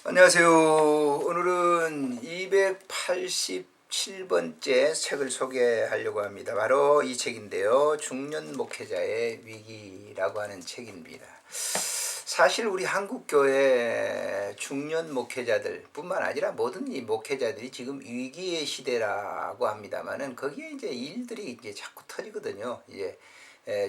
안녕하세요. 오늘은 287번째 책을 소개하려고 합니다. 바로 이 책인데요. 중년 목회자의 위기라고 하는 책입니다. 사실 우리 한국교회 중년 목회자들 뿐만 아니라 모든 이 목회자들이 지금 위기의 시대라고 합니다만은 거기에 이제 일들이 이제 자꾸 터지거든요. 이제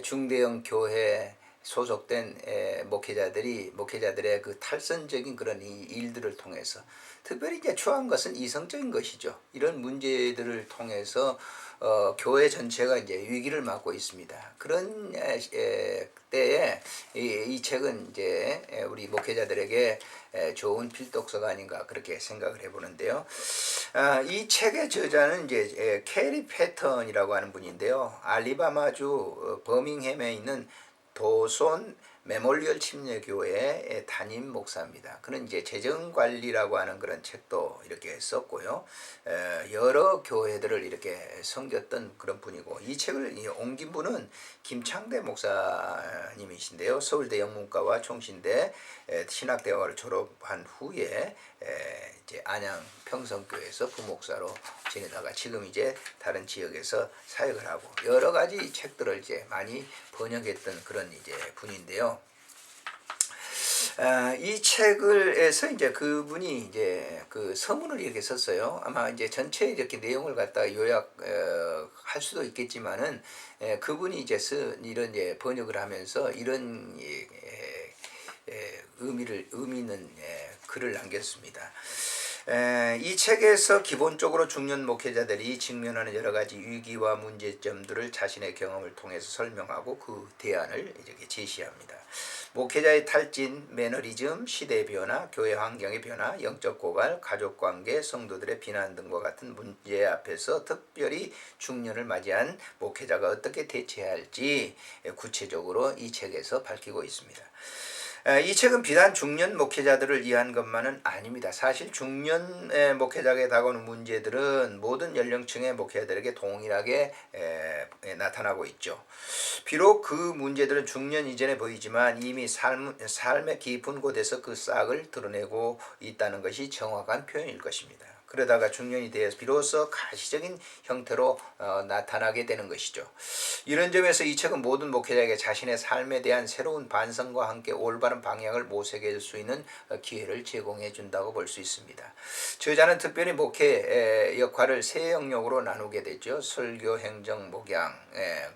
중대형 교회 소속된 목회자들의 그 탈선적인 그런 이 일들을 통해서 특별히 이제 추한 것은 이성적인 것이죠. 이런 문제들을 통해서 교회 전체가 이제 위기를 맞고 있습니다. 그런 때에 이 책은 이제 우리 목회자들에게 좋은 필독서가 아닌가 그렇게 생각을 해보는데요. 이 책의 저자는 이제 캐리 패턴이라고 하는 분인데요. 알리바마주 버밍햄에 있는 도손 메모리얼 침례교회의 담임 목사입니다. 그는 이제 재정관리라고 하는 그런 책도 이렇게 썼고요. 여러 교회들을 이렇게 섬겼던 그런 분이고, 이 책을 옮긴 분은 김창대 목사님이신데요. 서울대 영문과와 총신대 신학대학을 졸업한 후에 이제 안양 평성교회에서 부목사로 지내다가 지금 이제 다른 지역에서 사역을 하고 여러 가지 책들을 이제 많이 번역했던 그런 이제 분인데요. 이 책을에서 이제 그분이 이제 그 서문을 이렇게 썼어요. 아마 이제 전체 이렇게 내용을 갖다 요약할 수도 있겠지만은 그분이 이제 이런 이제 번역을 하면서 이런 의미 있는 글을 남겼습니다. 이 책에서 기본적으로 중년 목회자들이 직면하는 여러 가지 위기와 문제점들을 자신의 경험을 통해서 설명하고 그 대안을 이렇게 제시합니다. 목회자의 탈진, 매너리즘, 시대의 변화, 교회 환경의 변화, 영적 고갈, 가족관계, 성도들의 비난 등과 같은 문제 앞에서 특별히 중년을 맞이한 목회자가 어떻게 대처해야 할지 구체적으로 이 책에서 밝히고 있습니다. 이 책은 비단 중년 목회자들을 위한 것만은 아닙니다. 사실 중년 목회자에게 다가오는 문제들은 모든 연령층의 목회자들에게 동일하게 나타나고 있죠. 비록 그 문제들은 중년 이전에 보이지만 이미 삶의 깊은 곳에서 그 싹을 드러내고 있다는 것이 정확한 표현일 것입니다. 그러다가 중년이 되어서 비로소 가시적인 형태로 나타나게 되는 것이죠. 이런 점에서 이 책은 모든 목회자에게 자신의 삶에 대한 새로운 반성과 함께 올바른 방향을 모색할 수 있는 기회를 제공해 준다고 볼 수 있습니다. 저자는 특별히 목회 역할을 세 영역으로 나누게 되죠. 설교, 행정, 목양.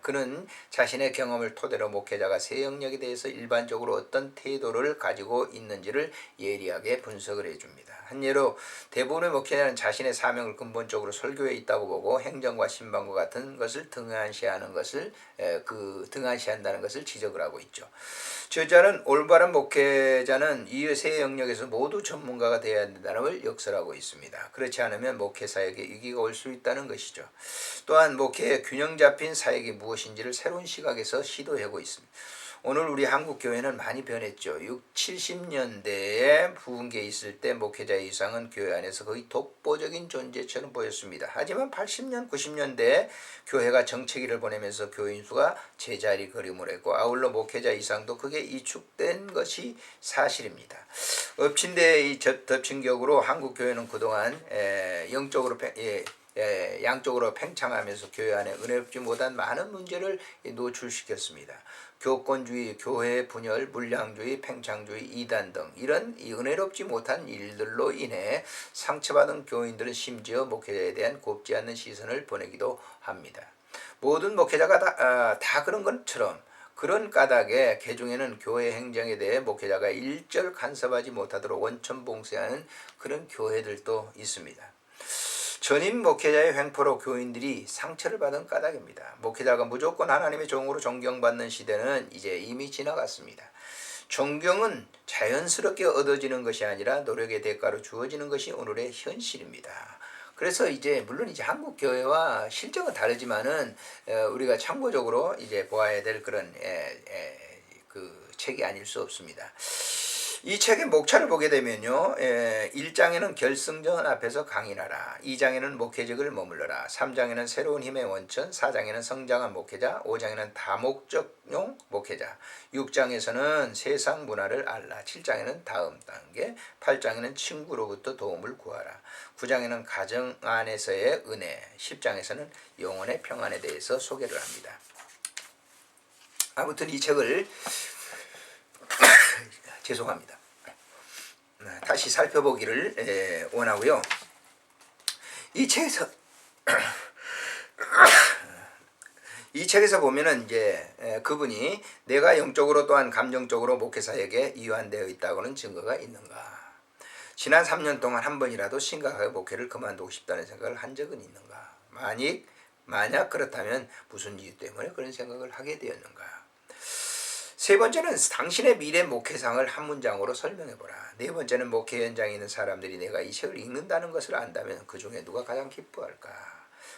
그는 자신의 경험을 토대로 목회자가 세 영역에 대해서 일반적으로 어떤 태도를 가지고 있는지를 예리하게 분석을 해줍니다. 한 예로 대부분의 목회자는 자신의 사명을 근본적으로 설교에 있다고 보고 행정과 신방과 같은 것을 등한시한다는 것을 지적을 하고 있죠. 저자는 올바른 목회자는 이 세 영역에서 모두 전문가가 되어야 한다는 걸 역설하고 있습니다. 그렇지 않으면 목회 사역에 위기가 올 수 있다는 것이죠. 또한 목회의 균형 잡힌 사역이 무엇인지를 새로운 시각에서 시도하고 있습니다. 오늘 우리 한국 교회는 많이 변했죠. 60, 70년대에 부흥기에 있을 때 목회자의 이상은 교회 안에서 거의 독보적인 존재처럼 보였습니다. 하지만 80년, 90년대에 교회가 정체기를 보내면서 교인 수가 제자리 걸음을 했고 아울러 목회자 이상도 크게 이축된 것이 사실입니다. 엎친 데 덮친 격으로 한국 교회는 그동안 양쪽으로 팽창하면서 교회 안에 은혜롭지 못한 많은 문제를 노출시켰습니다. 교권주의, 교회 분열, 물량주의, 팽창주의, 이단 등 이런 은혜롭지 못한 일들로 인해 상처받은 교인들은 심지어 목회자에 대한 곱지 않는 시선을 보내기도 합니다. 모든 목회자가 다 그런 것처럼 그런 까닭에 개중에는 교회 행정에 대해 목회자가 일절 간섭하지 못하도록 원천봉쇄하는 그런 교회들도 있습니다. 전임 목회자의 횡포로 교인들이 상처를 받은 까닭입니다. 목회자가 무조건 하나님의 종으로 존경받는 시대는 이제 이미 지나갔습니다. 존경은 자연스럽게 얻어지는 것이 아니라 노력의 대가로 주어지는 것이 오늘의 현실입니다. 그래서 물론 한국 교회와 실정은 다르지만은 우리가 참고적으로 보아야 될 그런 그 책이 아닐 수 없습니다. 이 책의 목차를 보게 되면요. 1장에는 결승전 앞에서 강인하라. 2장에는 목회직을 머물러라. 3장에는 새로운 힘의 원천. 4장에는 성장한 목회자. 5장에는 다목적용 목회자. 6장에서는 세상 문화를 알라. 7장에는 다음 단계. 8장에는 친구로부터 도움을 구하라. 9장에는 가정 안에서의 은혜. 10장에서는 영혼의 평안에 대해서 소개를 합니다. 아무튼 이 책을 죄송합니다. 다시 살펴보기를 원하고요. 이 책에서 이 책에서 보면은 이제 그분이 내가 영적으로 또한 감정적으로 목회사에게 이완되어 있다고는 증거가 있는가? 지난 3년 동안 한 번이라도 심각하게 목회를 그만두고 싶다는 생각을 한 적은 있는가? 만약 그렇다면 무슨 이유 때문에 그런 생각을 하게 되었는가? 세 번째는 당신의 미래 목회상을 한 문장으로 설명해보라. 네 번째는 목회 현장에 있는 사람들이 내가 이 책을 읽는다는 것을 안다면 그 중에 누가 가장 기뻐할까?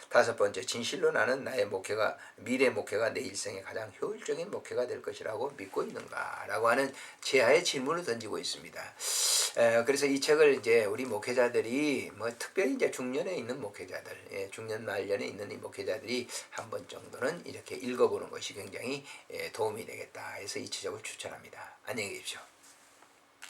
다섯 번째, 진실로 나는 나의 목회가 미래 목회가 내 일생에 가장 효율적인 목회가 될 것이라고 믿고 있는가? 라고 하는 제하의 질문을 던지고 있습니다. 그래서 이 책을 이제 우리 목회자들이 뭐 특별히 이제 중년에 있는 목회자들, 중년 말년에 있는 이 목회자들이 한 번 정도는 이렇게 읽어보는 것이 굉장히 도움이 되겠다 해서 이 책을 추천합니다. 안녕히 계십시오.